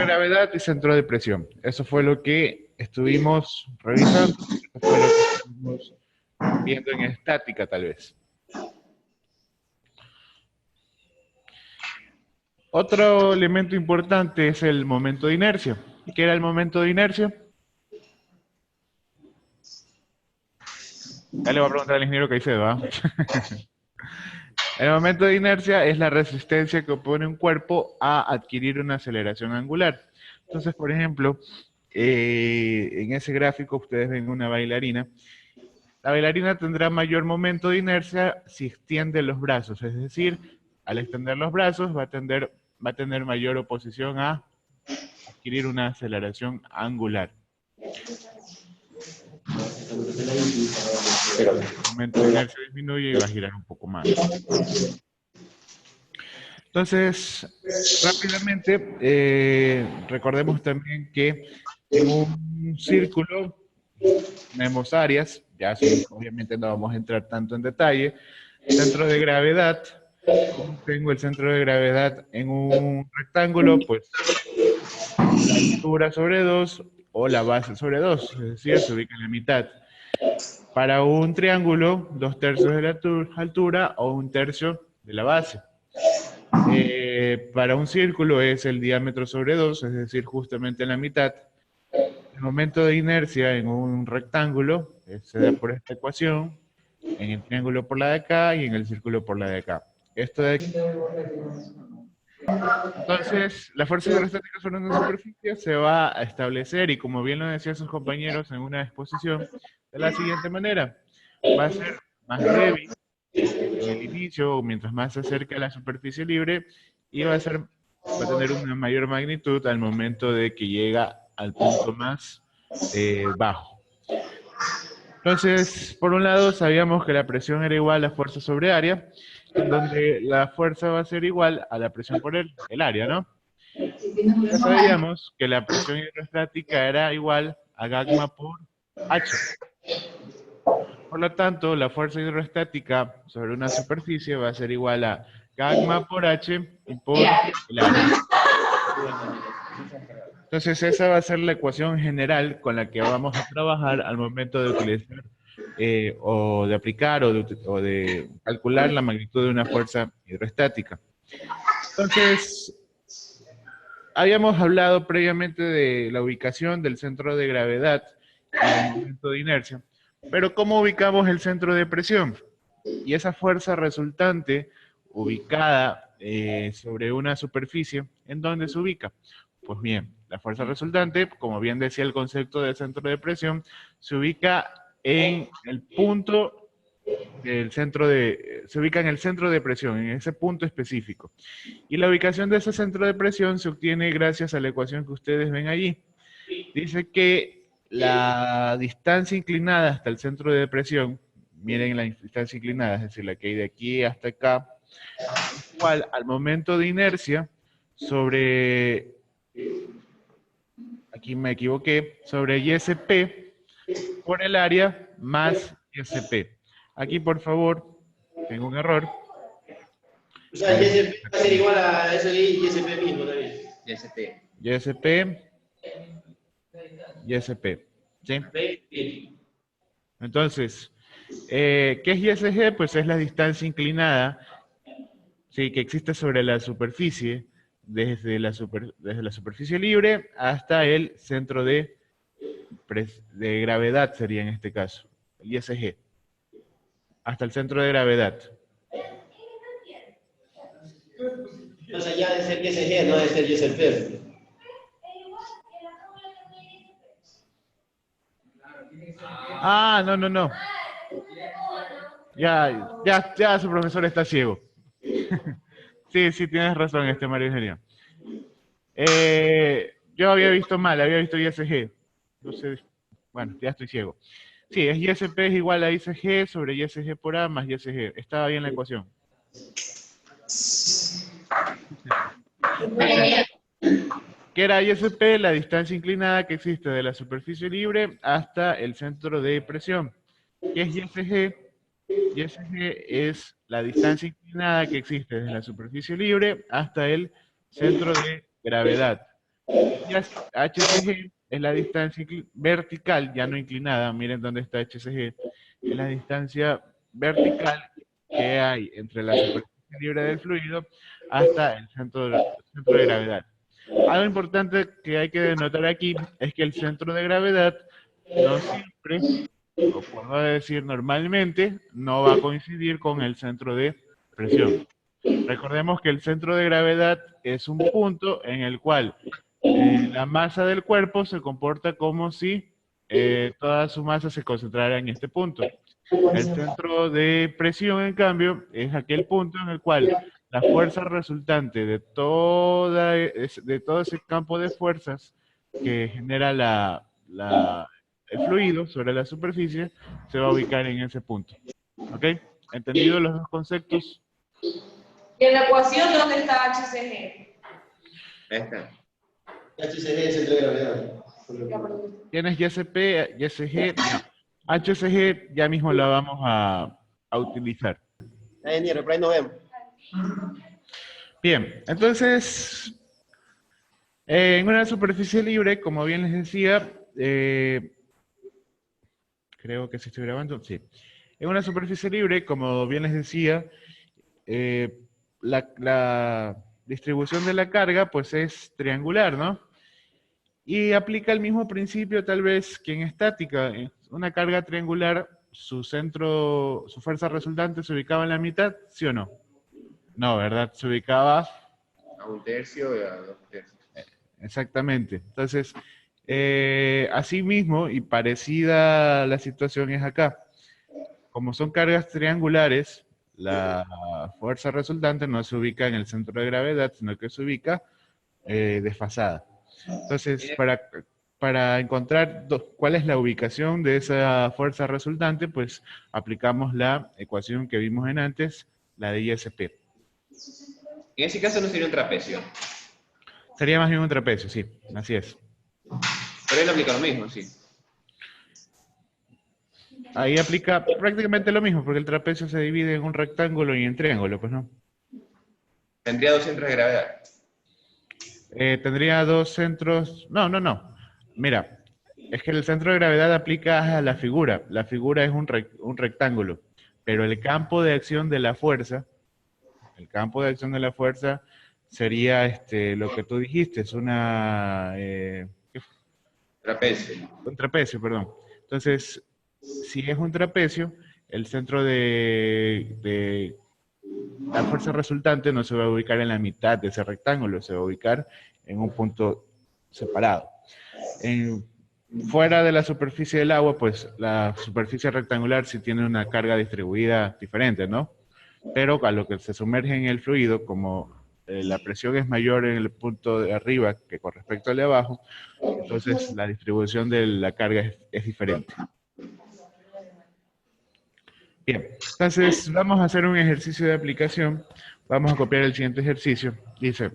gravedad y centro de presión. Eso fue lo que estuvimos revisando, eso fue lo que estuvimos viendo en estática tal vez. Otro elemento importante es el momento de inercia. ¿Qué era el momento de inercia? Ya le voy a preguntar al ingeniero Caicedo, ¿va? El momento de inercia es la resistencia que opone un cuerpo a adquirir una aceleración angular. Entonces, por ejemplo, en ese gráfico ustedes ven una bailarina. La bailarina tendrá mayor momento de inercia si extiende los brazos, es decir, al extender los brazos va a tener mayor oposición a adquirir una aceleración angular. El momento de inercia disminuye y va a girar un poco más. Entonces, rápidamente, recordemos también que en un círculo tenemos áreas, obviamente no vamos a entrar tanto en detalle. Centro de gravedad, como tengo el centro de gravedad en un rectángulo, pues la altura sobre 2 o la base sobre 2, es decir, se ubica en la mitad. Para un triángulo, 2/3 de la altura o 1/3 de la base. Para un círculo es el diámetro sobre 2, es decir, justamente en la mitad. El momento de inercia en un rectángulo se da por esta ecuación, en el triángulo por la de acá y en el círculo por la de acá. Esto de aquí. Entonces, la fuerza hidrostática sobre una superficie se va a establecer, y como bien lo decían sus compañeros en una exposición, de la siguiente manera. Va a ser más débil en el inicio, o mientras más se acerca a la superficie libre, y va a tener una mayor magnitud al momento de que llega al punto más bajo. Entonces, por un lado, sabíamos que la presión era igual a fuerza sobre área, en donde la fuerza va a ser igual a la presión por el área, ¿no? Ya sabíamos que la presión hidrostática era igual a gamma por H. Por lo tanto, la fuerza hidrostática sobre una superficie va a ser igual a gamma por H y por el área. Entonces, esa va a ser la ecuación general con la que vamos a trabajar al momento de utilizar o de aplicar o de calcular la magnitud de una fuerza hidrostática. Entonces, habíamos hablado previamente de la ubicación del centro de gravedad y del momento de inercia, pero ¿cómo ubicamos el centro de presión? Y esa fuerza resultante ubicada sobre una superficie, ¿en dónde se ubica? Pues bien, la fuerza resultante, como bien decía el concepto del centro de presión, se ubica en el punto se ubica en el centro de presión, en ese punto específico. Y la ubicación de ese centro de presión se obtiene gracias a la ecuación que ustedes ven allí. Dice que la distancia inclinada hasta el centro de presión, miren la distancia inclinada, es decir, la que hay de aquí hasta acá, es igual al momento de inercia sobre, aquí me equivoqué, sobre ISP por el área más ISP. Aquí, por favor, tengo un error. O sea, YSP va a ser igual a eso y YSP mismo también. YSP. YSP, YSP, ¿sí? Entonces, ¿qué es YSG? Pues es la distancia inclinada, ¿sí?, que existe sobre la superficie, desde la superficie libre hasta el centro de gravedad, sería en este caso, el YSG, hasta el centro de gravedad. O sea, ya debe ser YSG, no debe ser YSP. Ah, no, no, no. Ya su profesor está ciego. Sí, sí, tienes razón, Mario Ingenio. Yo había visto mal, había visto ISG. Entonces, bueno, ya estoy ciego. Sí, es ISP es igual a ISG sobre ISG por A más ISG. Estaba bien la ecuación. Entonces, ¿qué era ISP? La distancia inclinada que existe de la superficie libre hasta el centro de presión. ¿Qué es ISG? YSG es la distancia inclinada que existe desde la superficie libre hasta el centro de gravedad. Y HCG es la distancia vertical, ya no inclinada, miren dónde está HCG, es la distancia vertical que hay entre la superficie libre del fluido hasta el centro de gravedad. Algo importante que hay que denotar aquí es que el centro de gravedad no siempre, o puedo decir normalmente, no va a coincidir con el centro de presión. Recordemos que el centro de gravedad es un punto en el cual la masa del cuerpo se comporta como si toda su masa se concentrara en este punto. El centro de presión, en cambio, es aquel punto en el cual la fuerza resultante de de todo ese campo de fuerzas que genera el fluido sobre la superficie se va a ubicar en ese punto. ¿Ok? ¿Entendido los dos conceptos? ¿Y en la ecuación dónde está HCG? Esta. HCG es el centro de gravedad. Tienes YSP, YSG, no. HCG ya mismo la vamos a utilizar. Ahí, Niero, por ahí nos vemos. Bien, entonces, en una superficie libre, como bien les decía, creo que sí estoy grabando, sí. En una superficie libre, como bien les decía, la distribución de la carga pues es triangular, ¿no? Y aplica el mismo principio tal vez que en estática. Una carga triangular, su fuerza resultante se ubicaba en la mitad, ¿sí o no? No, ¿verdad? Se ubicaba... A 1/3 y a 2/3. Exactamente. Entonces, así mismo y parecida la situación es acá. Como son cargas triangulares, la fuerza resultante no se ubica en el centro de gravedad, sino que se ubica desfasada. Entonces, para encontrar cuál es la ubicación de esa fuerza resultante, pues aplicamos la ecuación que vimos en antes, la de ISP. En ese caso no sería un trapecio. Sería más bien un trapecio, sí, así es. Pero él aplica lo mismo, sí. Ahí aplica prácticamente lo mismo, porque el trapecio se divide en un rectángulo y en triángulo, pues no. Tendría 2 centros de gravedad. Tendría dos centros... No. Mira, es que el centro de gravedad aplica a la figura. La figura es un rectángulo, pero el campo de acción de la fuerza, sería lo que tú dijiste, es Trapecio. un trapecio, perdón. Entonces, si es un trapecio, el centro de la fuerza resultante no se va a ubicar en la mitad de ese rectángulo, se va a ubicar en un punto separado. Fuera de la superficie del agua, pues la superficie rectangular sí tiene una carga distribuida diferente, ¿no? Pero a lo que se sumerge en el fluido, como la presión es mayor en el punto de arriba que con respecto al de abajo, entonces la distribución de la carga es diferente. Bien, entonces vamos a hacer un ejercicio de aplicación. Vamos a copiar el siguiente ejercicio. Dice,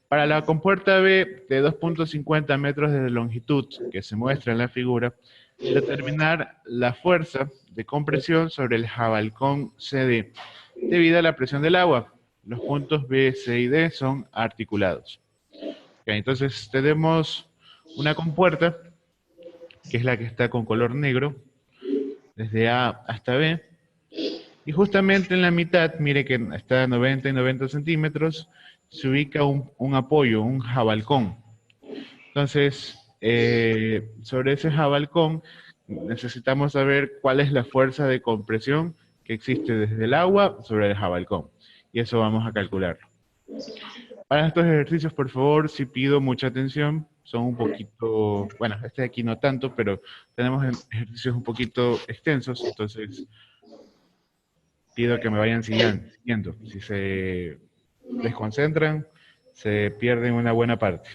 para la compuerta B de 2.50 metros de longitud que se muestra en la figura, determinar la fuerza de compresión sobre el jabalcón CD debido a la presión del agua. Los puntos B, C y D son articulados. Okay, entonces tenemos una compuerta, que es la que está con color negro, desde A hasta B. Y justamente en la mitad, mire que está a 90 y 90 centímetros, se ubica un apoyo, un jabalcón. Entonces, sobre ese jabalcón necesitamos saber cuál es la fuerza de compresión que existe desde el agua sobre el jabalcón. Y eso vamos a calcularlo. Para estos ejercicios, por favor, sí pido mucha atención. Son un poquito, bueno, este de aquí no tanto, pero tenemos ejercicios un poquito extensos, entonces pido que me vayan siguiendo. Si se desconcentran, se pierden una buena parte.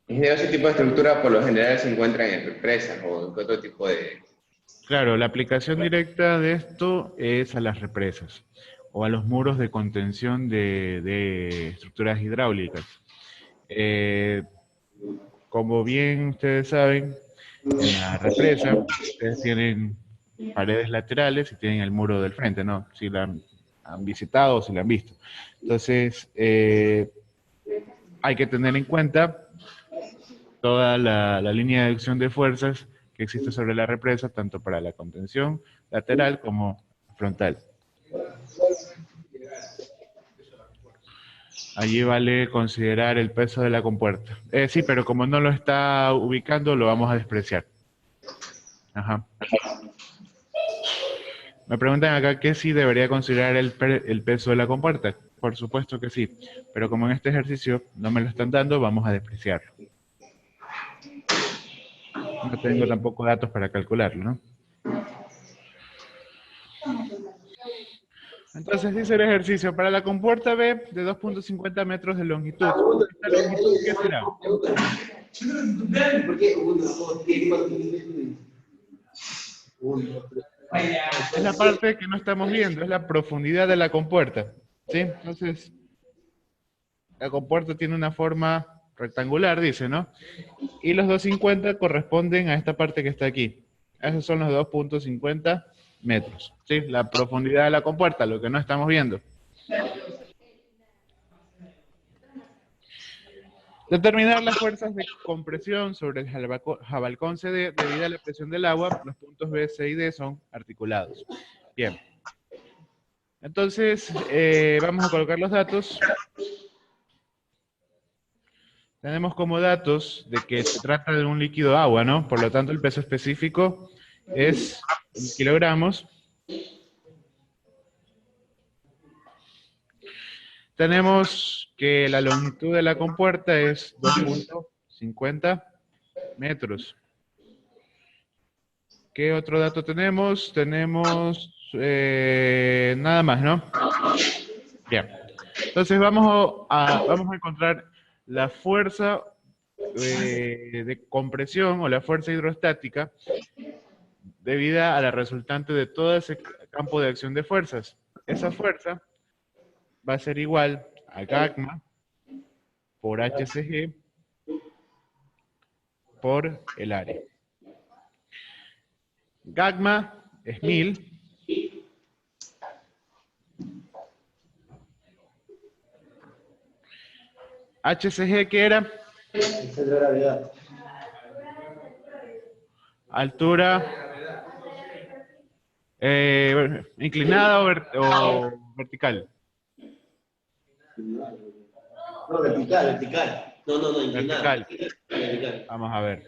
Ese tipo de estructura por lo general se encuentra en represas o en otro tipo de... Claro, la aplicación directa de esto es a las represas. o a los muros de contención de estructuras hidráulicas. Como bien ustedes saben, en la represa ustedes tienen paredes laterales y tienen el muro del frente, ¿no? Si la han visitado o si la han visto. Entonces, hay que tener en cuenta toda la línea de acción de fuerzas que existe sobre la represa, tanto para la contención lateral como frontal. Allí vale considerar el peso de la compuerta. Sí, pero como no lo está ubicando, lo vamos a despreciar. Ajá. Me preguntan acá que si debería considerar el peso de la compuerta. Por supuesto que sí, pero como en este ejercicio no me lo están dando, vamos a despreciarlo. No tengo tampoco datos para calcularlo, ¿no? Entonces dice el ejercicio, para la compuerta B de 2.50 metros de longitud. ¿Esta longitud qué será? Es la parte que no estamos viendo, es la profundidad de la compuerta. ¿Sí? Entonces, la compuerta tiene una forma rectangular, dice, ¿no? Y los 250 corresponden a esta parte que está aquí. Esos son los 2.50 metros. ¿Sí? La profundidad de la compuerta, lo que no estamos viendo. Determinar las fuerzas de compresión sobre el jabalcón CD debido a la presión del agua. Los puntos B, C y D son articulados. Bien. Entonces, vamos a colocar los datos. Tenemos como datos de que se trata de un líquido agua, ¿no? Por lo tanto, el peso específico es en kilogramos. Tenemos que la longitud de la compuerta es 2.50 metros. ¿Qué otro dato tenemos? Tenemos nada más, ¿no? Bien. Entonces vamos a encontrar la fuerza de compresión o la fuerza hidrostática debida a la resultante de todo ese campo de acción de fuerzas. Esa fuerza va a ser igual a gamma por HCG por el área. Gamma es 1000. HCG, ¿qué era? Centro de gravedad. Altura inclinada o vertical. No, vertical. No, inclinada. Vertical. Vamos a ver.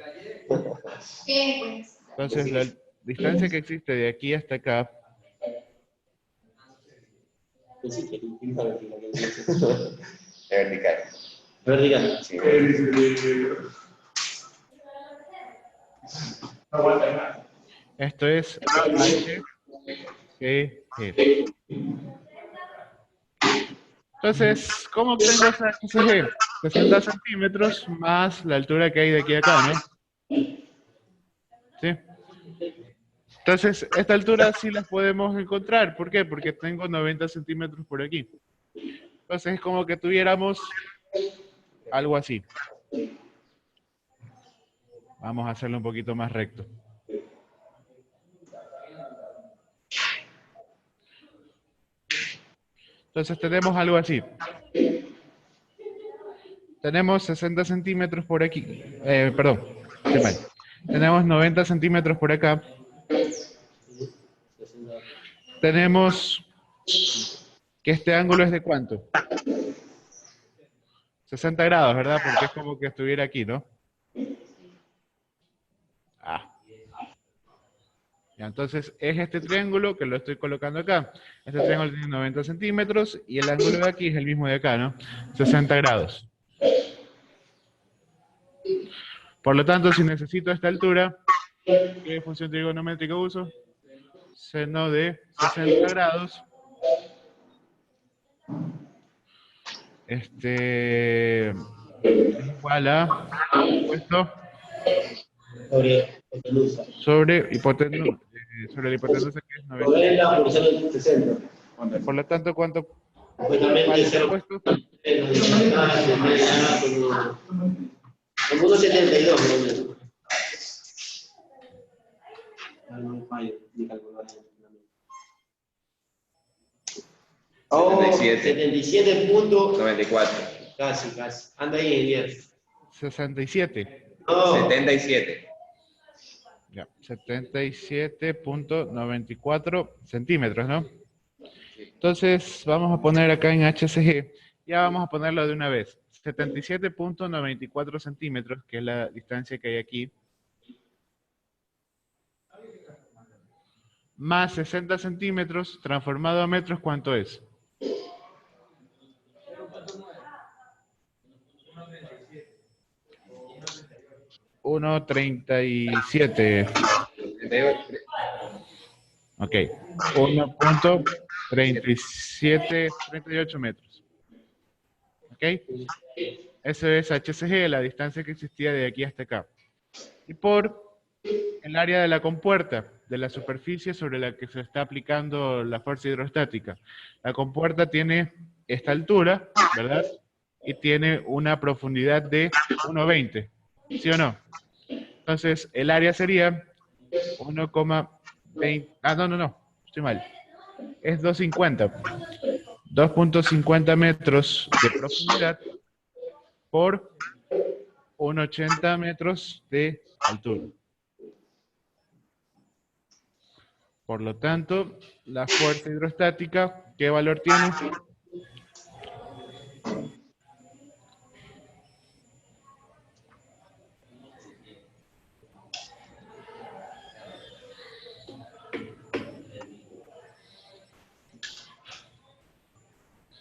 Entonces, la distancia que existe de aquí hasta acá Vertical. Vertical. Sí. esto es HCG. Entonces, ¿cómo obtengo esa HCG? 60 centímetros más la altura que hay de aquí a acá, ¿no? ¿Sí? Entonces, esta altura sí la podemos encontrar. ¿Por qué? Porque tengo 90 centímetros por aquí. Entonces, es como que tuviéramos algo así. Vamos a hacerlo un poquito más recto. Entonces, tenemos algo así. Tenemos 60 centímetros por aquí. Perdón, qué mal. Tenemos 90 centímetros por acá. Tenemos que este ángulo es de ¿cuánto? 60 grados, ¿verdad? Porque es como que estuviera aquí, ¿no? Ya, entonces es este triángulo que lo estoy colocando acá. Este triángulo tiene 90 centímetros y el ángulo de aquí es el mismo de acá, ¿no? 60 grados. Por lo tanto, si necesito esta altura, ¿qué función trigonométrica uso? Seno de 60 grados. Es igual a esto sobre la hipotenusa, que es 90. Sobre la posición 60. Por lo tanto, ¿cuánto Supuestamente vale 0. puesto? Como 1,72 más o menos. Oh, 77 puntos. 94. Casi. Anda ahí, bien. 67. No. 77. Ya, 77.94 centímetros, ¿no? Entonces, vamos a poner acá en HCG, ya vamos a ponerlo de una vez. 77.94 centímetros, que es la distancia que hay aquí, más 60 centímetros, transformado a metros, ¿cuánto es? 1,37. Ok, 1.3738 metros. Ok, eso es HCG, la distancia que existía de aquí hasta acá. Y por el área de la compuerta, de la superficie sobre la que se está aplicando la fuerza hidrostática. La compuerta tiene esta altura, ¿verdad? Y tiene una profundidad de 1,20, ¿sí o no? Entonces, el área sería 1,20... Ah, no, estoy mal. Es 2,50. 2.50 metros de profundidad por 1,80 metros de altura. Por lo tanto, la fuerza hidrostática, ¿qué valor tiene?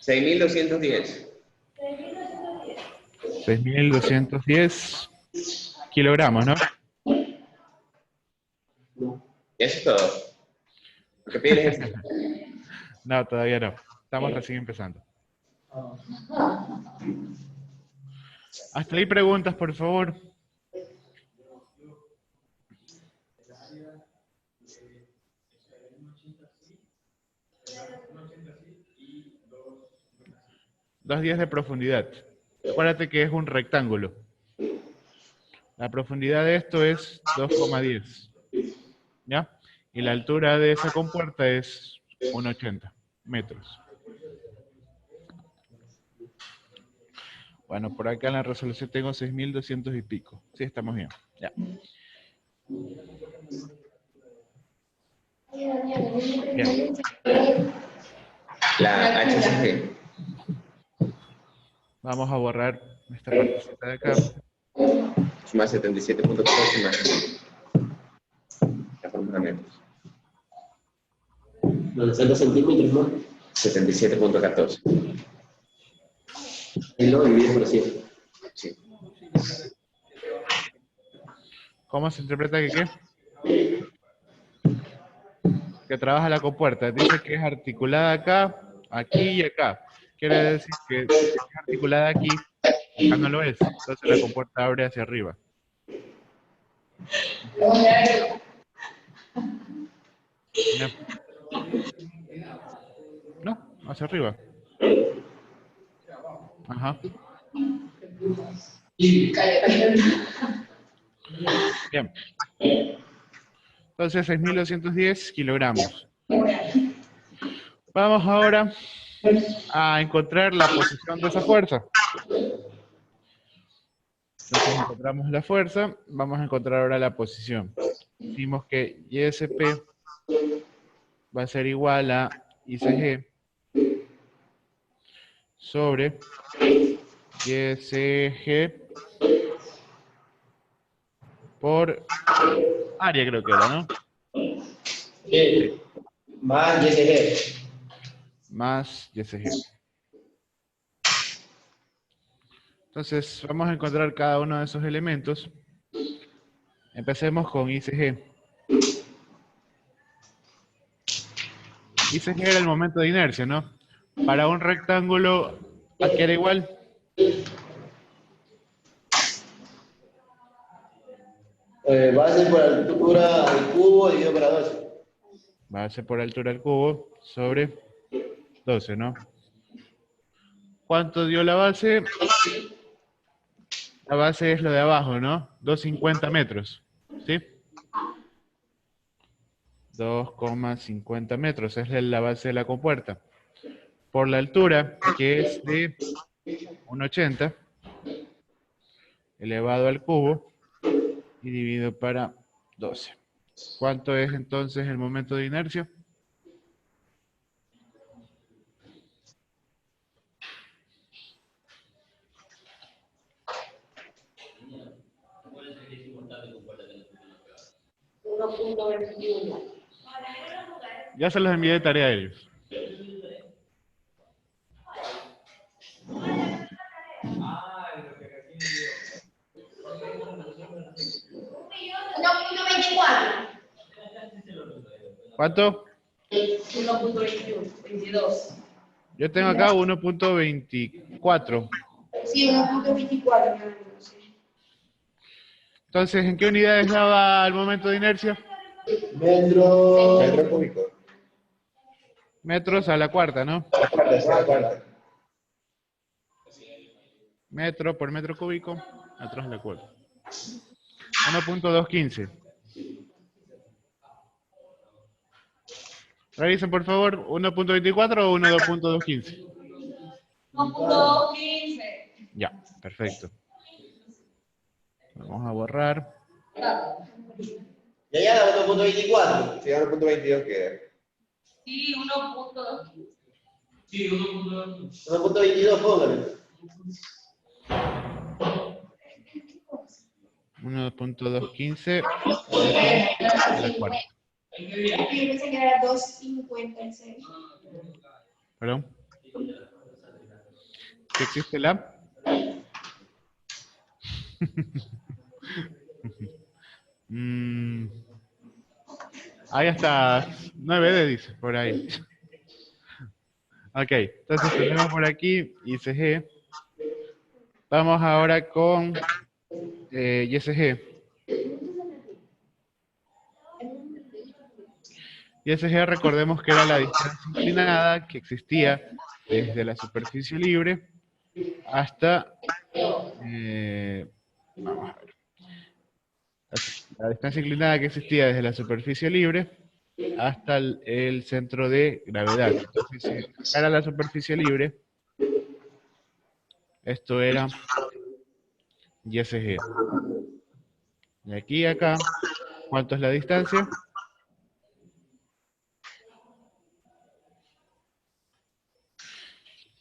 $6,210. 6.210 kilogramos, ¿no? Eso es todo. Lo que pides es No, todavía no. Estamos recién empezando. Hasta ahí preguntas, por favor. Dos 10 de profundidad. Acuérdate que es un rectángulo. La profundidad de esto es 2,10. ¿Ya? Y la altura de esa compuerta es 1,80 metros. Bueno, por acá en la resolución tengo 6.200 y pico. Sí, estamos bien. Ya. Bien. la HCG. Vamos a borrar esta partecita de acá. Más 77.14 más la fórmula metros. 90 centímetros, ¿no? 77.14. Y lo divides por 100. Sí. ¿Cómo se interpreta que qué? Que trabaja la compuerta. Dice que es articulada acá, aquí y acá. Quiere decir que si es articulada aquí, acá no lo es. Entonces la compuerta abre hacia arriba. ¿Ya? No, hacia arriba. Ajá. Bien. Entonces 6.210 kilogramos. Vamos ahora a encontrar la posición de esa fuerza. Entonces encontramos la fuerza, vamos a encontrar ahora la posición. Decimos que ISP va a ser igual a ICG sobre ISG por área, creo que era, ¿no? Sí. Más YSG. Más ISG. Entonces vamos a encontrar cada uno de esos elementos. Empecemos con ICG. ICG era el momento de inercia, ¿no? Para un rectángulo, ¿a qué era igual? Base por altura al cubo dividido para 12. Base por altura al cubo sobre 12, ¿no? ¿Cuánto dio la base? La base es lo de abajo, ¿no? 2,50 metros, ¿sí? 2,50 metros, es la base de la compuerta. Por la altura, que es de 1,80, elevado al cubo, y dividido para 12. ¿Cuánto es entonces el momento de inercia? Ya se los envié de tarea a ellos. ¿Cuánto? 1.22. Yo tengo acá 1,24. Sí, 1.24. Entonces, ¿en qué unidades daba al momento de inercia? Metro cúbico. Metros a la cuarta, ¿no? La cuarta, sí, la cuarta. Metro por metro cúbico, metros a la cuarta. 1,215. Revisen, por favor, 1,24 o 1,215. 1.15. Ya, perfecto. Vamos a borrar. Y allá da 1.24. Sí, 1.22 queda. Sí, 1.2. 1.22, póngale. 1,215 a la cuarta. Yo pensé que era 2.56. ¿Perdón? ¿Qué existe la? Ahí hasta 9D dice, por ahí. Ok, entonces tenemos por aquí ICG. Vamos ahora con ISG. ISG, recordemos que era la distancia inclinada que existía desde la superficie libre hasta, vamos a ver, la distancia inclinada que existía desde la superficie libre hasta el centro de gravedad. Entonces, si acá era la superficie libre, esto era ISG. De aquí a acá, ¿cuánto es la distancia?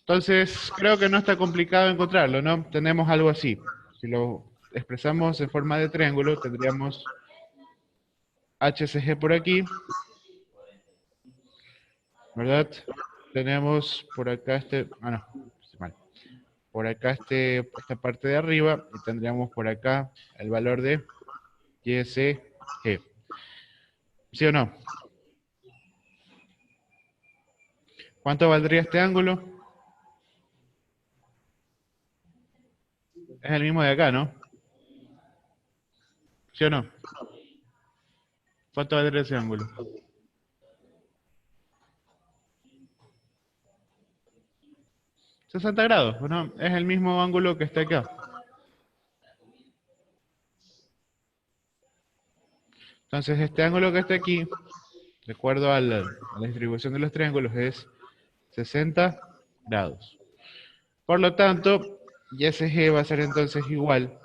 Entonces, creo que no está complicado encontrarlo, ¿no? Tenemos algo así. Si lo expresamos en forma de triángulo, tendríamos HCG por aquí, ¿verdad? Tenemos por acá no, estoy mal. Por acá esta parte de arriba, y tendríamos por acá el valor de YSG. ¿Sí o no? ¿Cuánto valdría este ángulo? Es el mismo de acá, ¿no? ¿Sí o no? ¿Cuánto valdría ese ángulo? ¿60 grados? ¿O no? Es el mismo ángulo que está acá. Entonces, este ángulo que está aquí, de acuerdo a la distribución de los triángulos, es 60 grados. Por lo tanto, YSG va a ser entonces igual,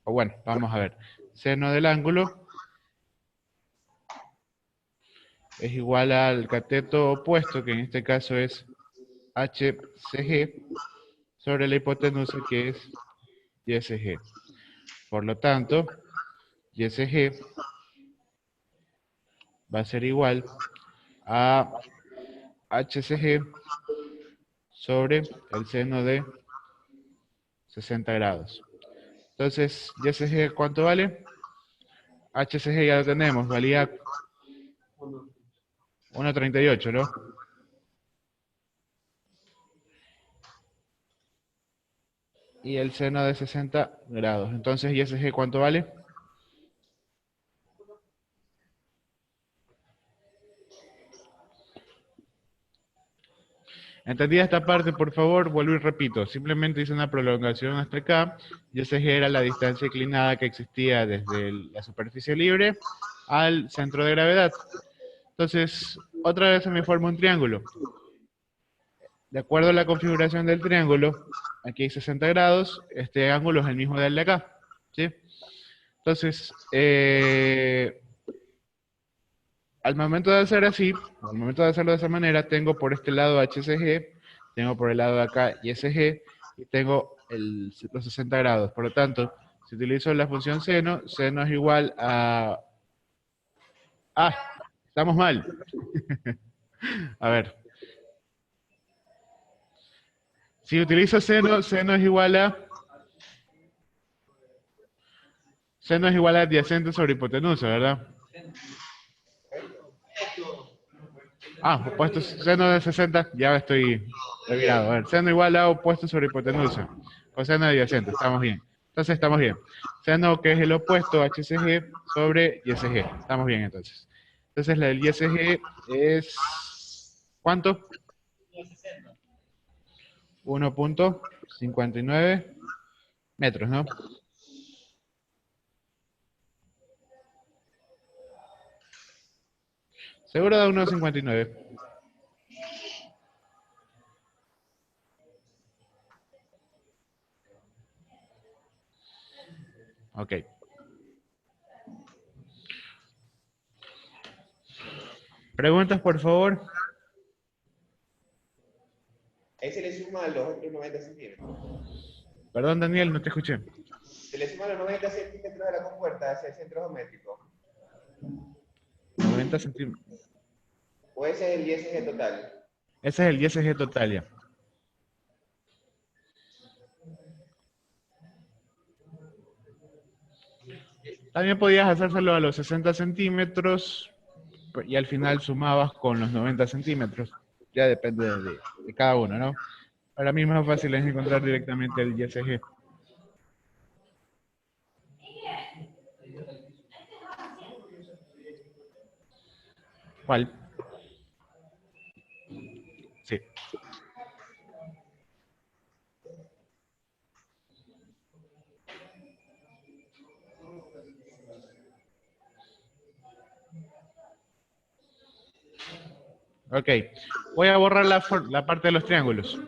o bueno, vamos a ver, seno del ángulo es igual al cateto opuesto, que en este caso es HCG, sobre la hipotenusa, que es YSG. Por lo tanto, YSG va a ser igual a HCG sobre el seno de 60 grados. Entonces, YSG, ¿cuánto vale? HCG ya lo tenemos, valía 1,38, ¿no? Y el seno de 60 grados. Entonces, YSG, ¿cuánto vale? Entendida esta parte, por favor, vuelvo y repito. Simplemente hice una prolongación hasta acá, y esa era la distancia inclinada que existía desde la superficie libre al centro de gravedad. Entonces, otra vez se me forma un triángulo. De acuerdo a la configuración del triángulo, aquí hay 60 grados, este ángulo es el mismo del de acá, ¿sí? Entonces, al momento de hacer así, al momento de hacerlo de esa manera, tengo por este lado HCG, tengo por el lado de acá YSG, y tengo los 60 grados. Por lo tanto, si utilizo la función seno, seno es igual a... Ah, estamos mal. A ver. Si utilizo seno, seno es igual a adyacente sobre hipotenusa, ¿verdad? Ah, opuesto seno de 60, ya estoy revirado. A ver, seno igual a opuesto sobre hipotenusa. Coseno adyacente, estamos bien. Entonces estamos bien. Seno que es el opuesto, HCG sobre YSG. Estamos bien entonces. Entonces la del YSG es... ¿cuánto? 1.59 metros, ¿no? Seguro da 1.59. Ok. Preguntas, por favor. Ahí se le suma a los otros 90 centímetros. Perdón, Daniel, no te escuché. Se le suma los 90 centímetros de la compuerta hacia el centro geométrico. 90 centímetros. O ese es el ISG total. Ese es el YSG total ya. También podías hacérselo a los 60 centímetros y al final sumabas con los 90 centímetros. Ya depende de cada uno, ¿no? Ahora mismo es fácil es encontrar directamente el YSG. ¿Cuál? Sí. Ok. Voy a borrar la parte de los triángulos.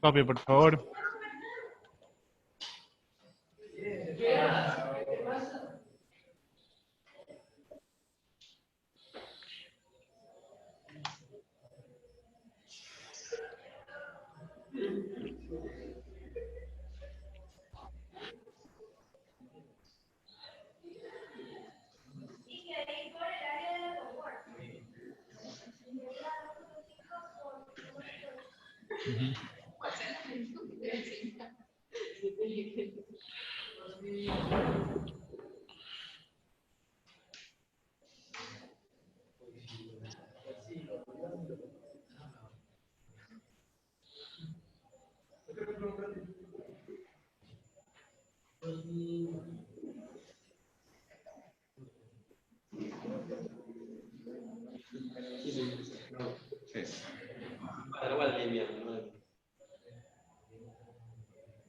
Copia, por favor.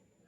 Sí.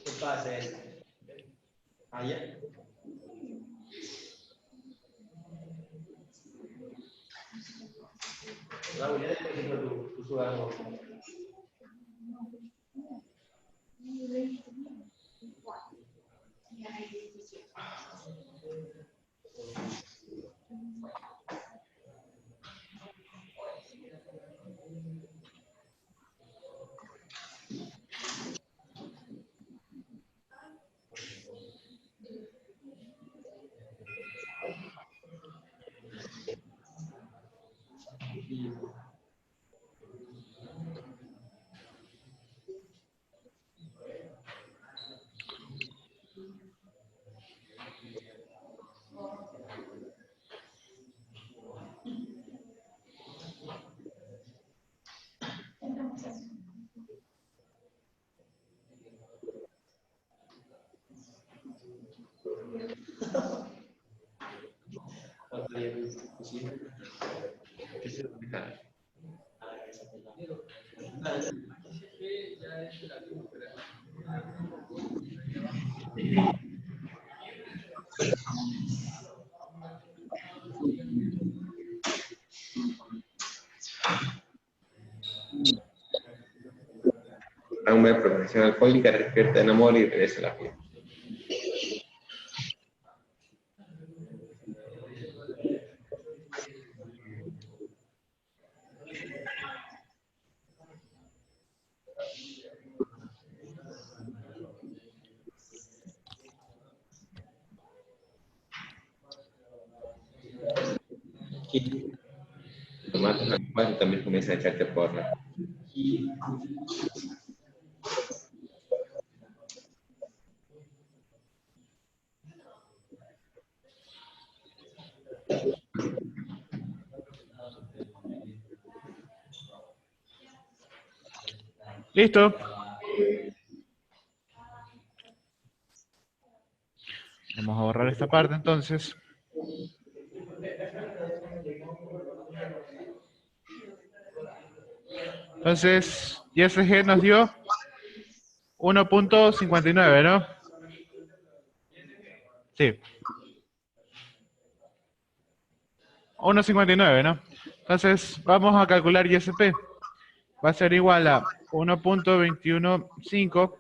¿Qué pasa? Allá. Raúl, ya después de tu sudador. A una progresión alcohólica, despierta en amor y regresa a la vida. Tomates actuales también comienza a echarte porra. ¿Listo? Vamos a borrar esta parte entonces. Entonces, YSG nos dio 1.59, ¿no? Sí. 1.59, ¿no? Entonces, vamos a calcular YSP. Va a ser igual a 1.215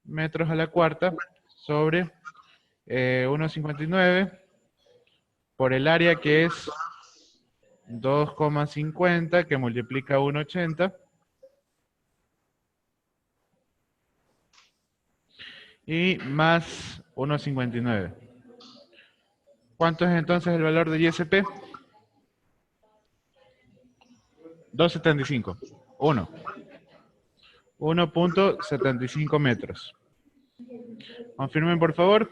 metros a la cuarta sobre 1.59 por el área que es 2,50 que multiplica 1,80 y más 1,59. ¿Cuánto es entonces el valor de YSP? 2,75. 1.75 metros. Confirmen, por favor.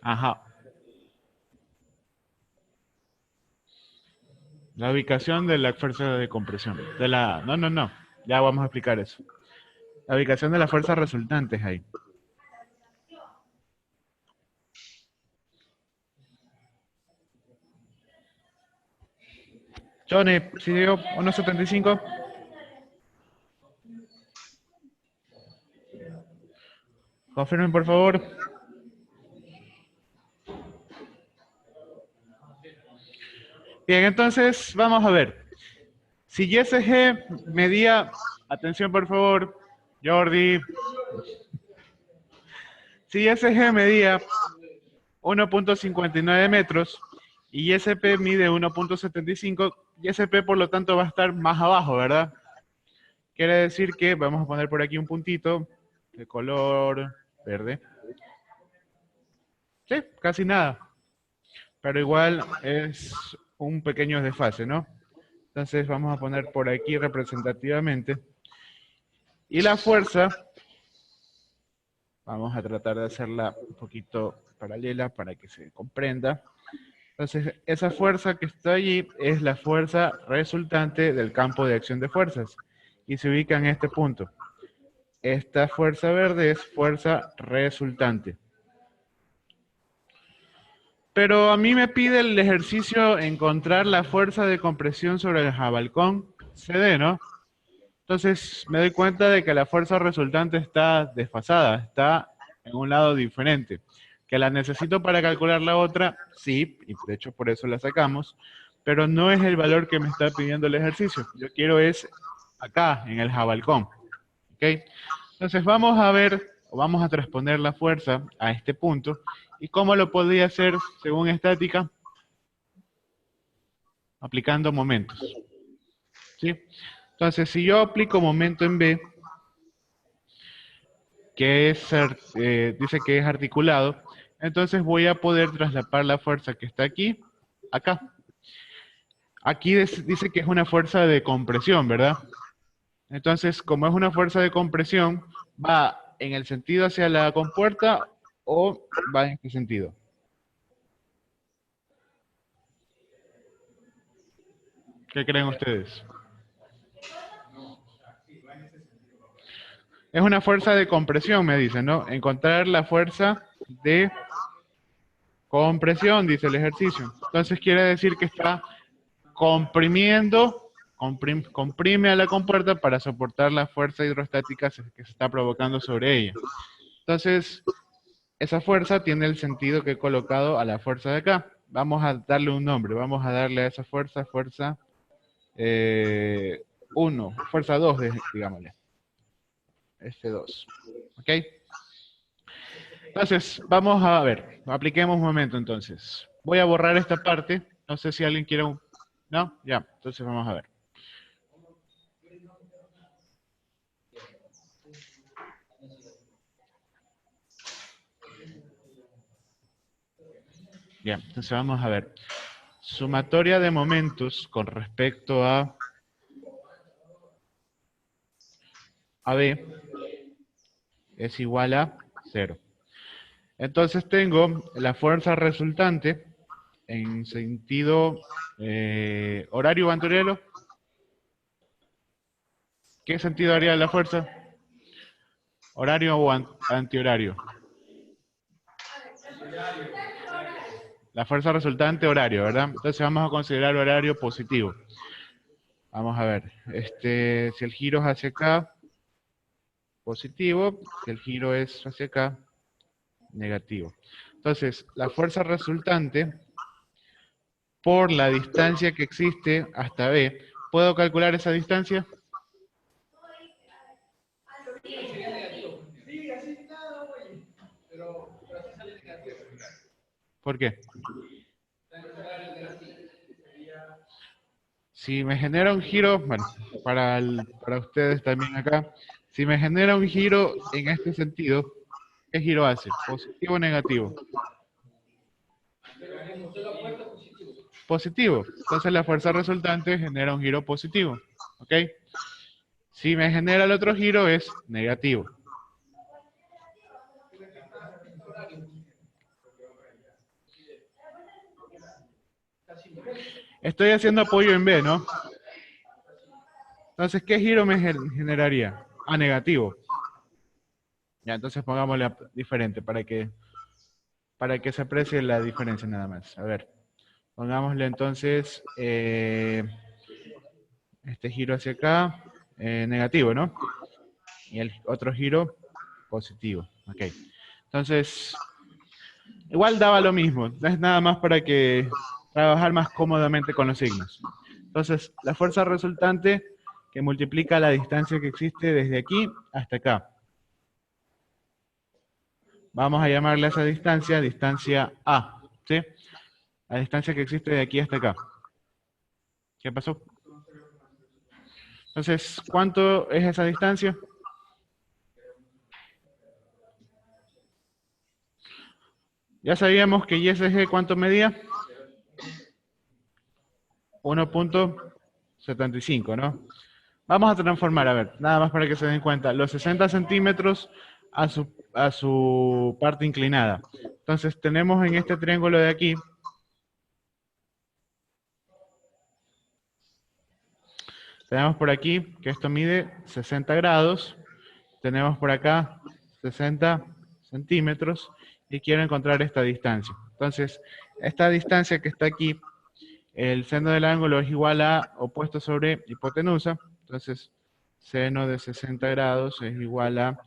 Ajá. La ubicación de la fuerza de compresión. No. Ya vamos a explicar eso. La ubicación de las fuerzas resultantes ahí. Johnny, ¿sí dio 1.75? Confirmen, por favor. Bien, entonces, vamos a ver. Si YSG medía, atención por favor, Jordi. Si YSG medía 1.59 metros y YSP mide 1.75, YSP por lo tanto va a estar más abajo, ¿verdad? Quiere decir que vamos a poner por aquí un puntito de color verde. Sí, casi nada. Pero igual es un pequeño desfase, ¿no? Entonces vamos a poner por aquí representativamente. Y la fuerza, vamos a tratar de hacerla un poquito paralela para que se comprenda. Entonces, esa fuerza que está allí es la fuerza resultante del campo de acción de fuerzas. Y se ubica en este punto. Esta fuerza verde es fuerza resultante. Pero a mí me pide el ejercicio encontrar la fuerza de compresión sobre el jabalcón CD, ¿no? Entonces me doy cuenta de que la fuerza resultante está desfasada, está en un lado diferente. ¿Que la necesito para calcular la otra? Sí, y de hecho por eso la sacamos, pero no es el valor que me está pidiendo el ejercicio. Yo quiero es acá, en el jabalcón. ¿Ok? Entonces vamos a ver, o vamos a transponer la fuerza a este punto. ¿Y cómo lo podría hacer según estática? Aplicando momentos. ¿Sí? Entonces, si yo aplico momento en B, que es, dice que es articulado, entonces voy a poder trasladar la fuerza que está aquí, acá. Aquí dice que es una fuerza de compresión, ¿verdad? Entonces, como es una fuerza de compresión, ¿va en el sentido hacia la compuerta o va en este sentido? ¿Qué creen ustedes? Es una fuerza de compresión, me dicen, ¿no? Encontrar la fuerza de compresión, dice el ejercicio. Entonces quiere decir que está comprimiendo, comprime a la compuerta para soportar la fuerza hidrostática que se está provocando sobre ella. Entonces, esa fuerza tiene el sentido que he colocado a la fuerza de acá. Vamos a darle un nombre, vamos a darle a esa fuerza, fuerza 1, fuerza 2, digámosle. F2. ¿Ok? Entonces, vamos a ver, apliquemos un momento entonces. Voy a borrar esta parte, no sé si alguien quiere un... ¿No? Ya, entonces vamos a ver. Ya, entonces vamos a ver. Sumatoria de momentos con respecto a B es igual a 0. Entonces tengo la fuerza resultante en sentido horario o antihorario. ¿Qué sentido haría la fuerza? ¿Horario o antihorario? La fuerza resultante horario, ¿verdad? Entonces vamos a considerar horario positivo. Vamos a ver. Si el giro es hacia acá, positivo. Si el giro es hacia acá, negativo. Entonces, la fuerza resultante por la distancia que existe hasta B, ¿puedo calcular esa distancia? ¿Por qué? Si me genera un giro, bueno, para ustedes también acá, si me genera un giro en este sentido, ¿qué giro hace? ¿Positivo o negativo? Positivo. Entonces la fuerza resultante genera un giro positivo. ¿Ok? Si me genera el otro giro es negativo. Estoy haciendo apoyo en B, ¿no? Entonces, ¿qué giro me generaría? Ah, negativo. Ya, entonces pongámosle diferente para que se aprecie la diferencia nada más. A ver, pongámosle entonces este giro hacia acá, negativo, ¿no? Y el otro giro positivo. Ok. Entonces, igual daba lo mismo. Es nada más para que trabajar más cómodamente con los signos. Entonces, la fuerza resultante que multiplica la distancia que existe desde aquí hasta acá. Vamos a llamarle a esa distancia, distancia A, ¿sí? La distancia que existe de aquí hasta acá. ¿Qué pasó? Entonces, ¿cuánto es esa distancia? Ya sabíamos que YSG, ¿cuánto medía? 1.75, ¿no? Vamos a transformar, a ver, nada más para que se den cuenta, los 60 centímetros a su parte inclinada. Entonces, tenemos en este triángulo de aquí, tenemos por aquí que esto mide 60 grados, tenemos por acá 60 centímetros, y quiero encontrar esta distancia. Entonces, esta distancia que está aquí, el seno del ángulo es igual a opuesto sobre hipotenusa. Entonces, seno de 60 grados es igual a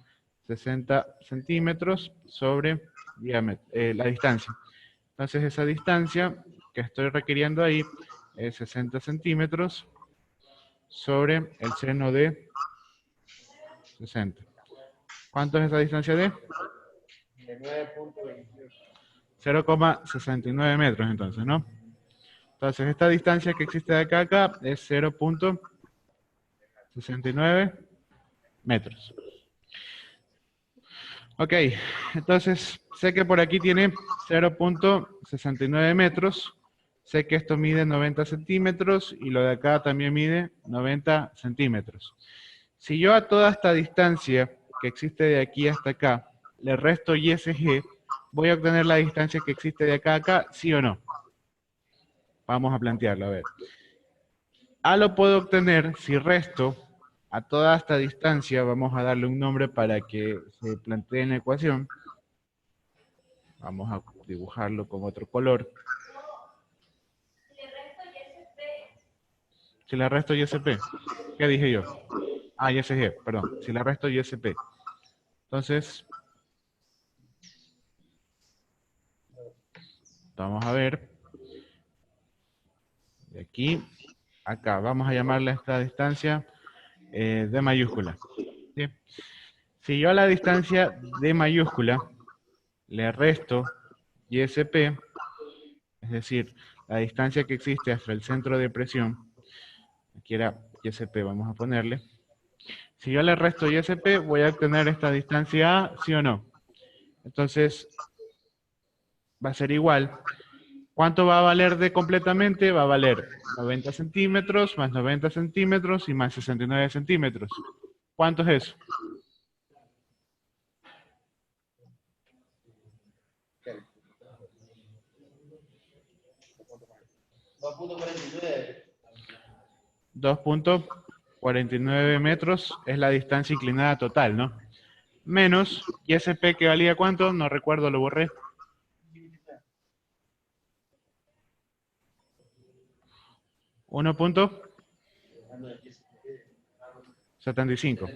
60 centímetros sobre la distancia. Entonces, esa distancia que estoy requiriendo ahí es 60 centímetros sobre el seno de 60. ¿Cuánto es esa distancia de? 0,69 metros entonces, ¿no? Entonces esta distancia que existe de acá a acá es 0.69 metros. Ok, entonces sé que por aquí tiene 0.69 metros, sé que esto mide 90 centímetros y lo de acá también mide 90 centímetros. Si yo a toda esta distancia que existe de aquí hasta acá le resto YSG, voy a obtener la distancia que existe de acá a acá, ¿sí o no? Vamos a plantearlo, a ver. A lo puedo obtener si resto a toda esta distancia, vamos a darle un nombre para que se plantee en la ecuación. Vamos a dibujarlo con otro color. Si le resto YSP, ¿qué dije yo? Ah, YSG, perdón. Si le resto YSP. Entonces, vamos a ver. De aquí, acá, vamos a llamarle a esta distancia D mayúscula. ¿Sí? Si yo a la distancia D mayúscula le resto YSP, es decir, la distancia que existe hasta el centro de presión, aquí era YSP, vamos a ponerle. Si yo le resto YSP, voy a obtener esta distancia A, ¿sí o no? Entonces, va a ser igual. ¿Cuánto va a valer D completamente? Va a valer 90 centímetros, más 90 centímetros y más 69 centímetros. ¿Cuánto es eso? $2.49. 2.49 metros es la distancia inclinada total, ¿no? Menos YSP que valía ¿cuánto? No recuerdo, lo borré. 1.75.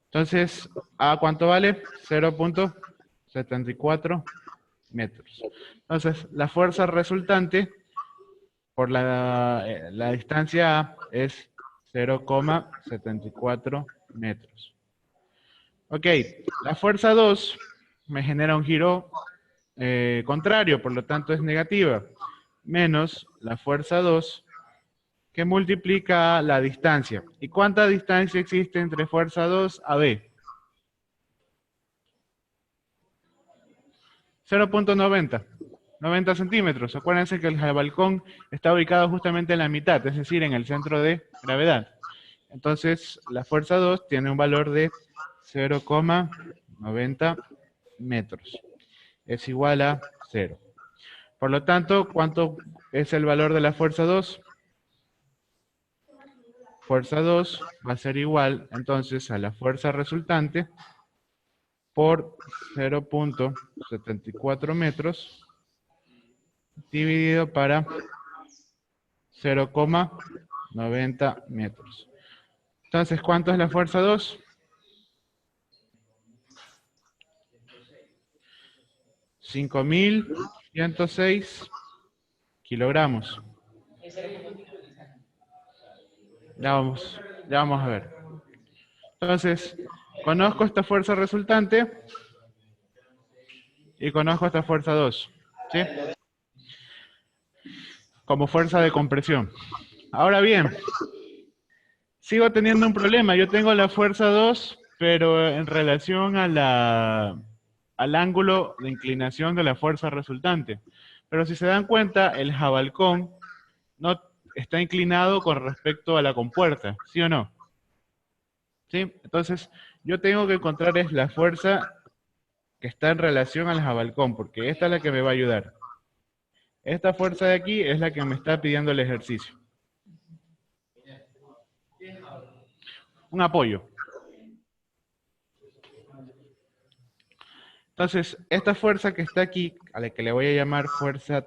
Entonces, ¿A cuánto vale? 0.74 metros. Entonces, la fuerza resultante por la distancia A es 0,74 metros. Ok, la fuerza 2 me genera un giro contrario, por lo tanto es negativa, menos la fuerza 2 que multiplica la distancia. ¿Y cuánta distancia existe entre fuerza 2 a B? 0.90. 90 centímetros. Acuérdense que el balcón está ubicado justamente en la mitad, es decir, en el centro de gravedad. Entonces, la fuerza 2 tiene un valor de 0,90 metros. Es igual a 0. Por lo tanto, ¿cuánto es el valor de la fuerza 2? Fuerza 2 va a ser igual, entonces, a la fuerza resultante por 0.74 metros dividido para 0,90 metros. Entonces, ¿cuánto es la fuerza 2? 5.106 kilogramos. Ya vamos a ver. Entonces, conozco esta fuerza resultante y conozco esta fuerza 2. ¿Sí? Como fuerza de compresión. Ahora bien, sigo teniendo un problema. Yo tengo la fuerza 2, pero en relación a al ángulo de inclinación de la fuerza resultante. Pero si se dan cuenta, el jabalcón no está inclinado con respecto a la compuerta, ¿sí o no? ¿Sí? Entonces, yo tengo que encontrar es la fuerza que está en relación al jabalcón, porque esta es la que me va a ayudar. Esta fuerza de aquí es la que me está pidiendo el ejercicio. Un apoyo. Entonces, esta fuerza que está aquí, a la que le voy a llamar fuerza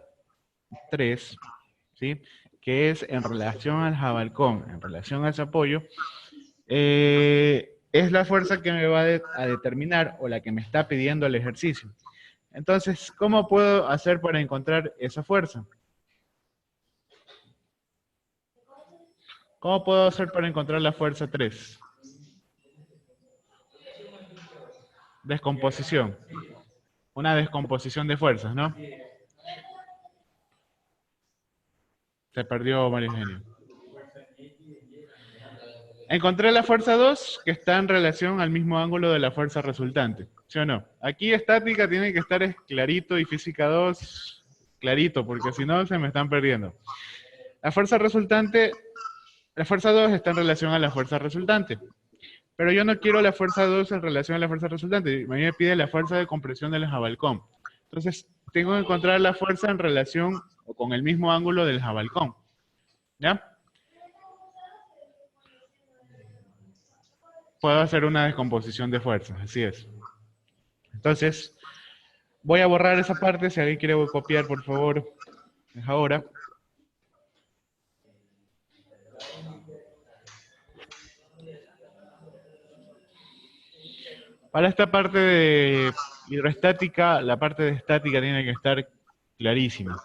3, ¿sí? Que es en relación al jabalcón, en relación a ese apoyo, es la fuerza que me va a determinar o la que me está pidiendo el ejercicio. Entonces, ¿cómo puedo hacer para encontrar esa fuerza? ¿Cómo puedo hacer para encontrar la fuerza 3? Descomposición. Una descomposición de fuerzas, ¿no? Se perdió María Eugenia. Encontré la fuerza 2 que está en relación al mismo ángulo de la fuerza resultante, ¿sí o no? Aquí estática tiene que estar clarito y física 2 clarito, porque si no se me están perdiendo. La fuerza resultante, la fuerza 2 está en relación a la fuerza resultante. Pero yo no quiero la fuerza 2 en relación a la fuerza resultante. A mí me pide la fuerza de compresión del jabalcón. Entonces, tengo que encontrar la fuerza en relación o con el mismo ángulo del jabalcón. ¿Ya? Puedo hacer una descomposición de fuerzas, así es. Entonces, voy a borrar esa parte. Si alguien quiere copiar, por favor, es ahora. Para esta parte de hidroestática, la parte de estática tiene que estar clarísima.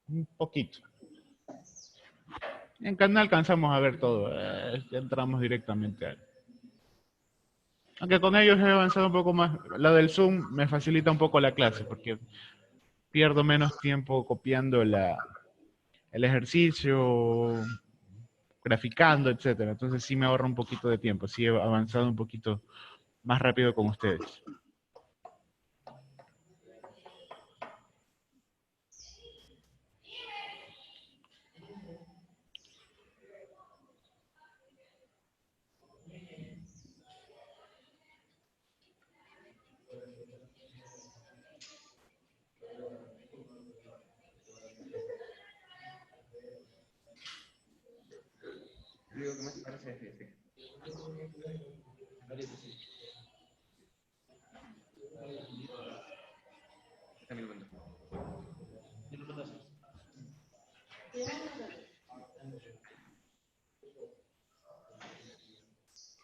Un poquito. En canal alcanzamos a ver todo. Ya entramos directamente a... Aunque con ellos he avanzado un poco más. La del Zoom me facilita un poco la clase, porque pierdo menos tiempo copiando el ejercicio, graficando, etcétera. Entonces sí me ahorra un poquito de tiempo. Sí he avanzado un poquito más rápido con ustedes. Digo, ¿qué más te parece este? También lo mando.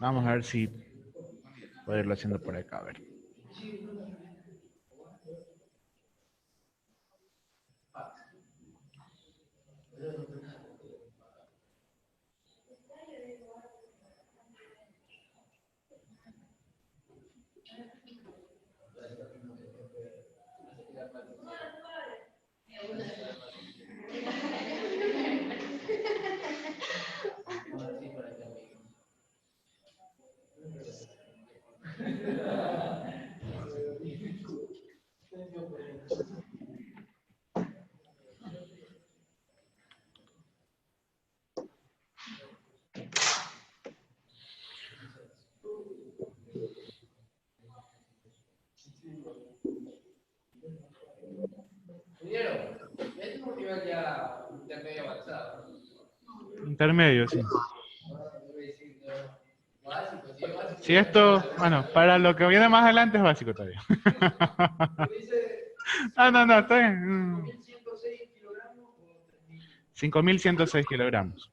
Vamos a ver si puedo irlo haciendo por acá. A ver. Intermedio, sí. Si esto, bueno, para lo que viene más adelante es básico todavía. No, está bien. 5.106 kilogramos.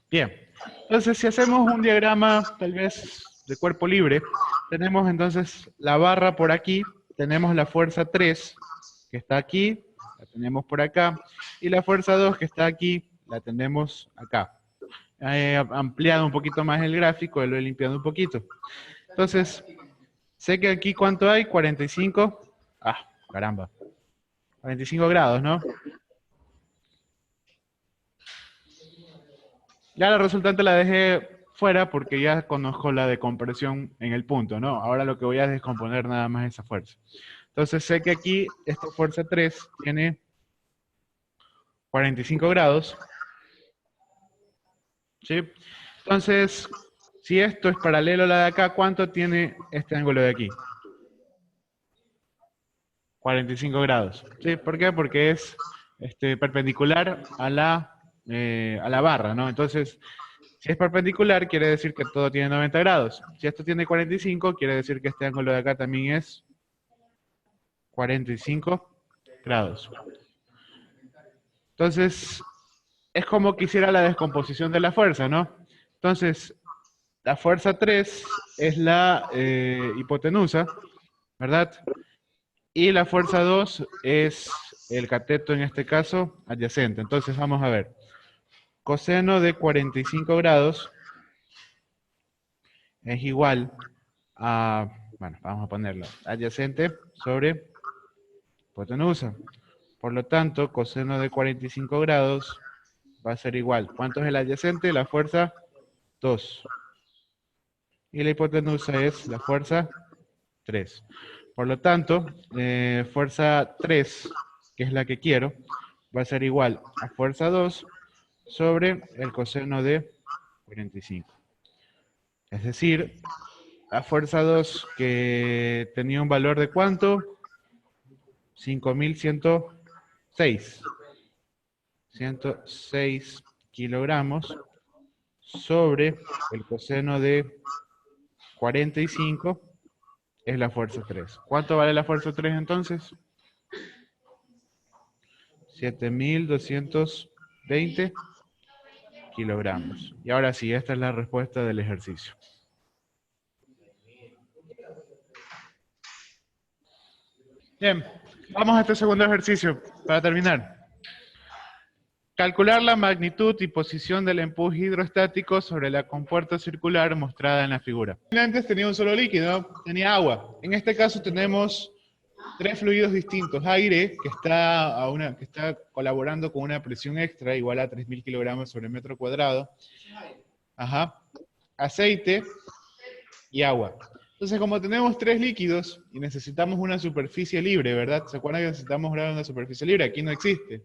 Bien, entonces si hacemos un diagrama tal vez de cuerpo libre, tenemos entonces la barra por aquí, tenemos la fuerza 3 que está aquí, la tenemos por acá, y la fuerza 2 que está aquí, la tenemos acá. He ampliado un poquito más el gráfico, lo he limpiado un poquito. Entonces, sé que aquí ¿cuánto hay? 45, caramba, 45 grados, ¿no? Ya la resultante la dejé fuera porque ya conozco la decompresión en el punto, ¿no? Ahora lo que voy a descomponer nada más esa fuerza. Entonces sé que aquí esta fuerza 3 tiene 45 grados. ¿Sí? Entonces, si esto es paralelo a la de acá, ¿cuánto tiene este ángulo de aquí? 45 grados. ¿Sí? ¿Por qué? Porque es perpendicular a la barra, ¿no? Entonces, Si es perpendicular, quiere decir que todo tiene 90 grados. Si esto tiene 45, quiere decir que este ángulo de acá también es 45 grados. Entonces, es como que hiciera la descomposición de la fuerza, ¿no? Entonces, la fuerza 3 es la hipotenusa, ¿verdad? Y la fuerza 2 es el cateto, en este caso, adyacente. Entonces, vamos a ver. Coseno de 45 grados es igual a, bueno, vamos a ponerlo, adyacente sobre hipotenusa. Por lo tanto, coseno de 45 grados va a ser igual. ¿Cuánto es el adyacente? La fuerza 2. Y la hipotenusa es la fuerza 3. Por lo tanto, fuerza 3, que es la que quiero, va a ser igual a fuerza 2 sobre el coseno de 45. Es decir, la fuerza 2 que tenía un valor de ¿cuánto? 5106. 106 kilogramos sobre el coseno de 45 es la fuerza 3. ¿Cuánto vale la fuerza 3 entonces? 7220 kilogramos. Y ahora sí, esta es la respuesta del ejercicio. Bien, vamos a este segundo ejercicio para terminar. Calcular la magnitud y posición del empuje hidrostático sobre la compuerta circular mostrada en la figura. Antes tenía un solo líquido, tenía agua. En este caso tenemos tres fluidos distintos. Aire, que está colaborando con una presión extra igual a 3.000 kilogramos sobre metro cuadrado. Ajá. Aceite y agua. Entonces, como tenemos tres líquidos y necesitamos una superficie libre, ¿verdad? ¿Se acuerdan que necesitamos una superficie libre? Aquí no existe.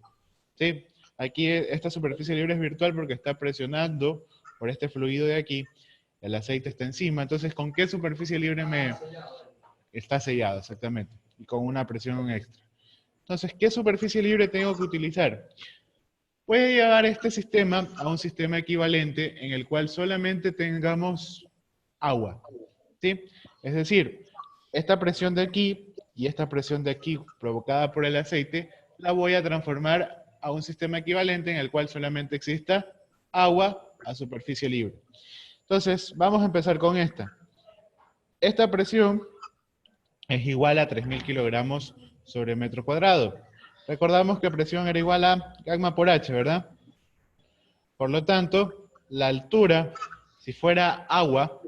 ¿Sí? Aquí esta superficie libre es virtual porque está presionando por este fluido de aquí. El aceite está encima. Entonces, ¿con qué superficie libre está sellado? Exactamente. Y con una presión extra. Entonces, ¿qué superficie libre tengo que utilizar? Voy a llevar este sistema a un sistema equivalente en el cual solamente tengamos agua. ¿Sí? Es decir, esta presión de aquí y esta presión de aquí provocada por el aceite la voy a transformar a un sistema equivalente en el cual solamente exista agua a superficie libre. Entonces, vamos a empezar con esta. Esta presión es igual a 3.000 kilogramos sobre metro cuadrado. Recordamos que presión era igual a gamma por H, ¿verdad? Por lo tanto, la altura, si fuera agua,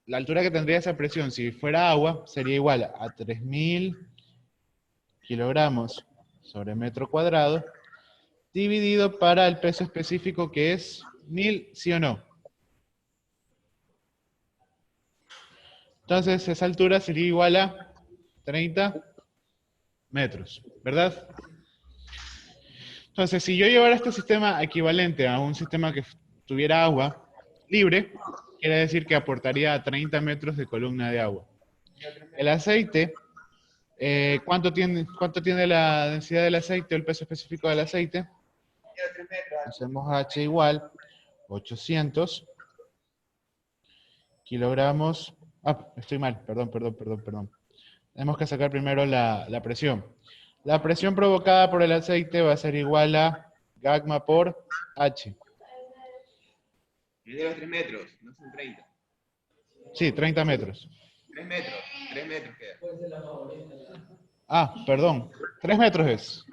la altura que tendría esa presión si fuera agua sería igual a 3.000 kilogramos sobre metro cuadrado dividido para el peso específico que es 1.000, ¿sí o no? Entonces esa altura sería igual a 30 metros, ¿verdad? Entonces si yo llevara este sistema equivalente a un sistema que tuviera agua libre, quiere decir que aportaría 30 metros de columna de agua. El aceite, ¿cuánto tiene la densidad del aceite o el peso específico del aceite? Hacemos H igual 800 kilogramos. Ah, estoy mal, perdón. Tenemos que sacar primero la presión. La presión provocada por el aceite va a ser igual a gamma por H. Es de los 3 metros, no son 30. Sí, 30 metros. 3 metros queda. Ah, perdón. 3 metros es.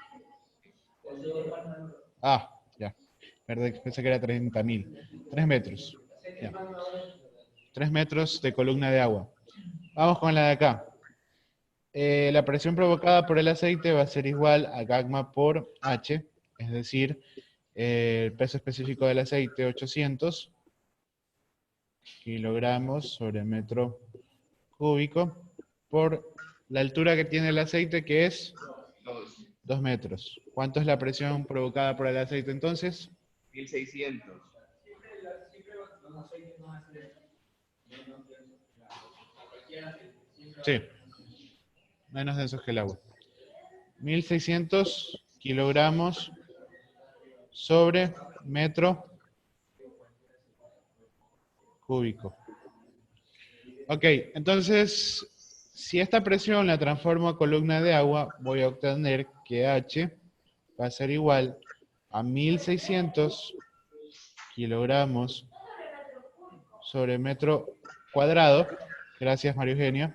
Ah, ya. Pensé que era 30.000. 3 metros. Ya. 3 metros de columna de agua. Vamos con la de acá. La presión provocada por el aceite va a ser igual a gamma por H, es decir, el peso específico del aceite 800 kilogramos sobre metro cúbico por la altura que tiene el aceite, que es 2 metros. ¿Cuánto es la presión provocada por el aceite entonces? 1600. Sí, menos densos que el agua. 1.600 kilogramos sobre metro cúbico. Ok, entonces, si esta presión la transformo a columna de agua, voy a obtener que H va a ser igual a 1600 kilogramos sobre metro cuadrado. Gracias, Mario Eugenio.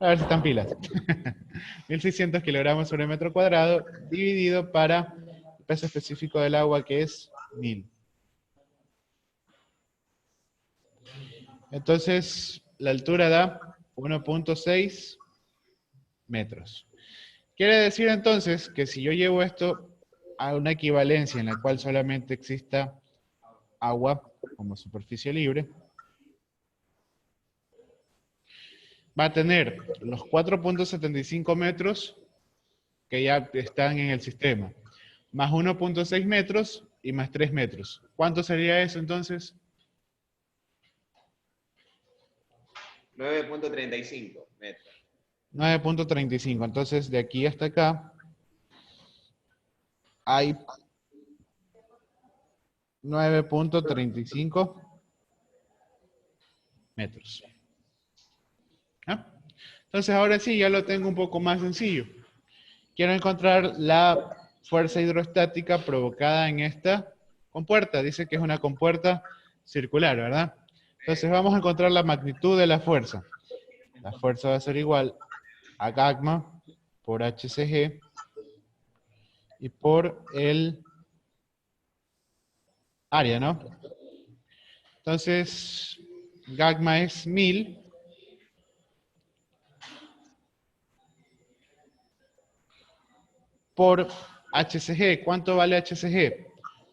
A ver si están pilas. 1600 kilogramos sobre metro cuadrado dividido para el peso específico del agua, que es 1000. Entonces, la altura da 1.6 metros. Quiere decir entonces que si yo llevo esto a una equivalencia en la cual solamente exista agua como superficie libre, va a tener los 4.75 metros que ya están en el sistema, más 1.6 metros y más 3 metros. ¿Cuánto sería eso entonces? 9.35 metros. 9.35. Entonces, de aquí hasta acá hay 9.35 metros. ¿Ah? Entonces, ahora sí, ya lo tengo un poco más sencillo. Quiero encontrar la fuerza hidrostática provocada en esta compuerta. Dice que es una compuerta circular, ¿verdad? Entonces, vamos a encontrar la magnitud de la fuerza. La fuerza va a ser igual a gamma por HCG y por el área, ¿no? Entonces, gamma es 1000 por HCG. ¿Cuánto vale HCG?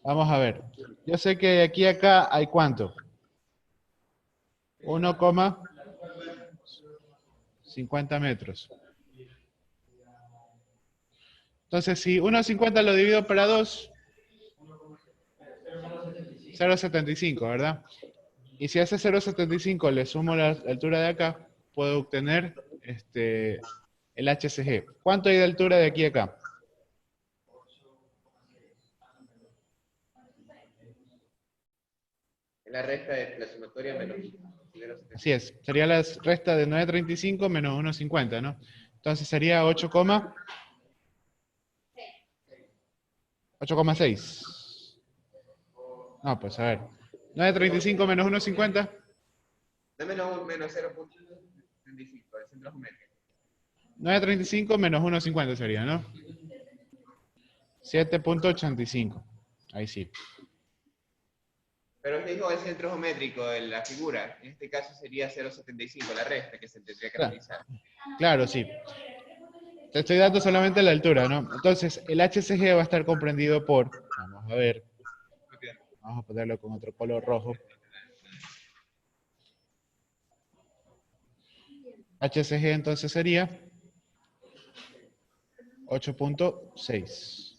Vamos a ver. Yo sé que de aquí a acá hay ¿cuánto? 1,50 metros. Entonces, si 1,50 lo divido para 2, 0,75, ¿verdad? Y si a ese 0,75 le sumo la altura de acá, puedo obtener el HCG. ¿Cuánto hay de altura de aquí a acá? La resta de la sumatoria menos 0,75. Así es, sería la resta de 9,35 menos 1,50, ¿no? Entonces sería 8,6. No, pues a ver. 9,35 menos 1,50. Dame menos 0.75, el centro geométrico. 9,35 menos 1,50 sería, ¿no? 7,85. Ahí sí. Pero dijo el centro geométrico de la figura. En este caso sería 0.75, la resta que se tendría que Claro. realizar. Claro, sí. Te estoy dando solamente la altura, ¿no? Entonces, el HCG va a estar comprendido por, vamos a ver, vamos a ponerlo con otro color rojo. HCG entonces sería 8.6.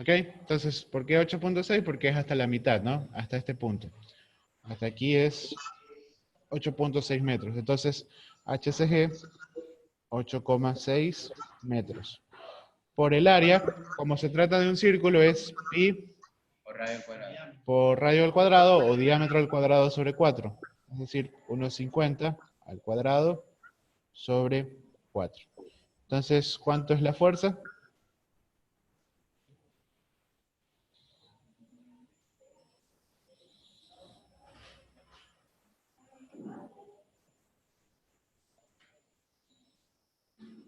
¿Ok? Entonces, ¿por qué 8.6? Porque es hasta la mitad, ¿no? Hasta este punto. Hasta aquí es 8.6 metros. Entonces, HCG, 8,6 metros. Por el área, como se trata de un círculo, es pi Por radio cuadrado. por radio al cuadrado o diámetro al cuadrado sobre 4. Es decir, 1,50 al cuadrado sobre 4. Entonces, ¿cuánto es la fuerza?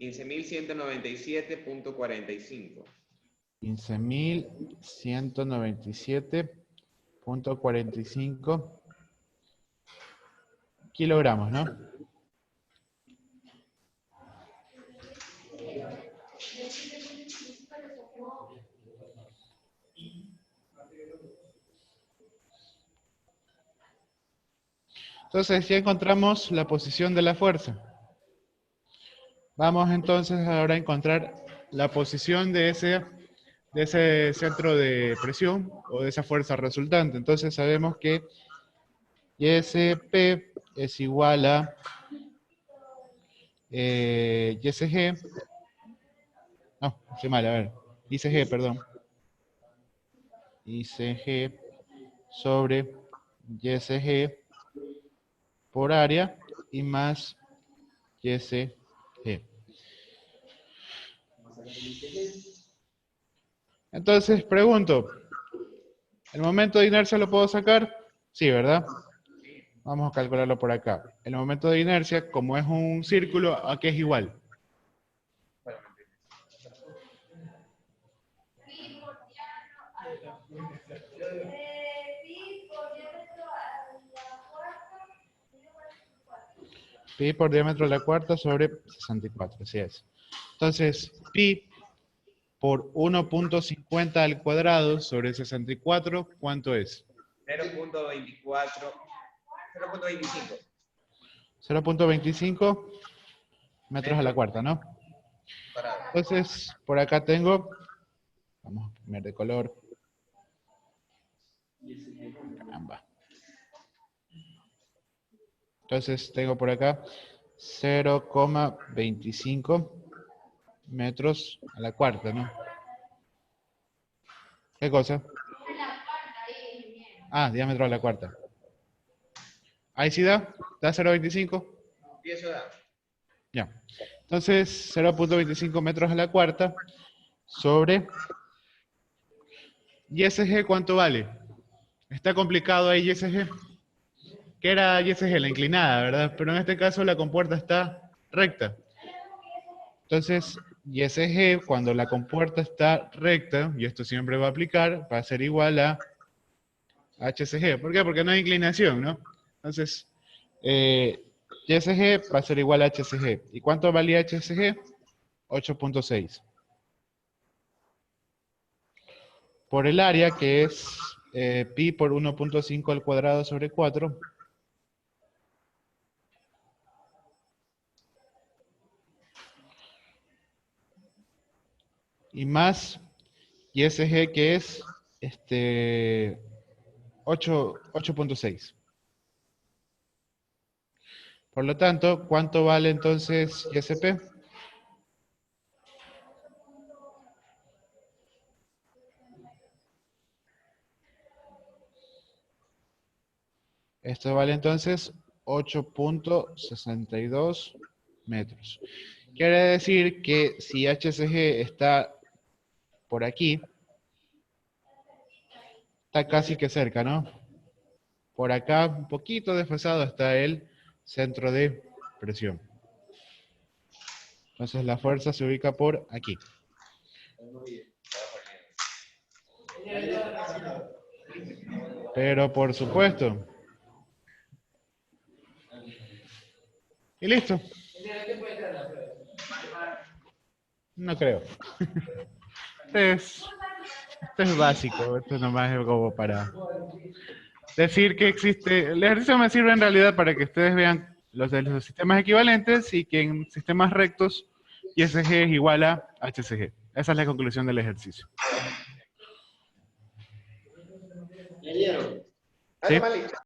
$15.197.45. 15.197.45 kilogramos, ¿no? Entonces ya encontramos la posición de la fuerza. Vamos entonces ahora a encontrar la posición de ese centro de presión o de esa fuerza resultante. Entonces sabemos que YSP es igual a YSG No, estoy mal, a ver. ICG, perdón. ICG sobre YSG por área y más YSG. Entonces, pregunto, ¿el momento de inercia lo puedo sacar? Sí, ¿verdad? Vamos a calcularlo por acá. El momento de inercia, como es un círculo, ¿a qué es igual? Pi por diámetro a la cuarta sobre 64, así es. Entonces, pi por 1.50 al cuadrado sobre 64, ¿cuánto es? 0.24, 0.25. 0.25 metros a la cuarta, ¿no? Entonces, por acá tengo, vamos a poner de color. Caramba. Entonces, tengo por acá 0,25 metros a la cuarta, ¿no? ¿Qué cosa? Ah, diámetro a la cuarta. ¿Ahí sí da? ¿Da 0,25? Y eso da. Ya. Entonces, 0.25 metros a la cuarta sobre YSG, ¿cuánto vale? Está complicado ahí YSG. ¿Qué era YSG? La inclinada, ¿verdad? Pero en este caso la compuerta está recta. Entonces, YSG, cuando la compuerta está recta, y esto siempre va a aplicar, va a ser igual a HCG. ¿Por qué? Porque no hay inclinación, ¿no? Entonces, YSG va a ser igual a HCG. ¿Y cuánto valía HCG? 8.6. Por el área, que es pi por 1.5 al cuadrado sobre 4. Y más YSG, que es 8.6. Por lo tanto, ¿cuánto vale entonces YSP? Esto vale entonces 8.62 metros. Quiere decir que si HCG está por aquí, está casi que cerca, ¿no? Por acá, un poquito desfasado, está el centro de presión. Entonces la fuerza se ubica por aquí. Pero por supuesto. Y listo. No creo. Esto es básico. Esto nomás es como para decir que existe. El ejercicio me sirve en realidad para que ustedes vean los de los sistemas equivalentes y que en sistemas rectos YSG es igual a HCG. Esa es la conclusión del ejercicio. ¿Leyeron? ¿Sí?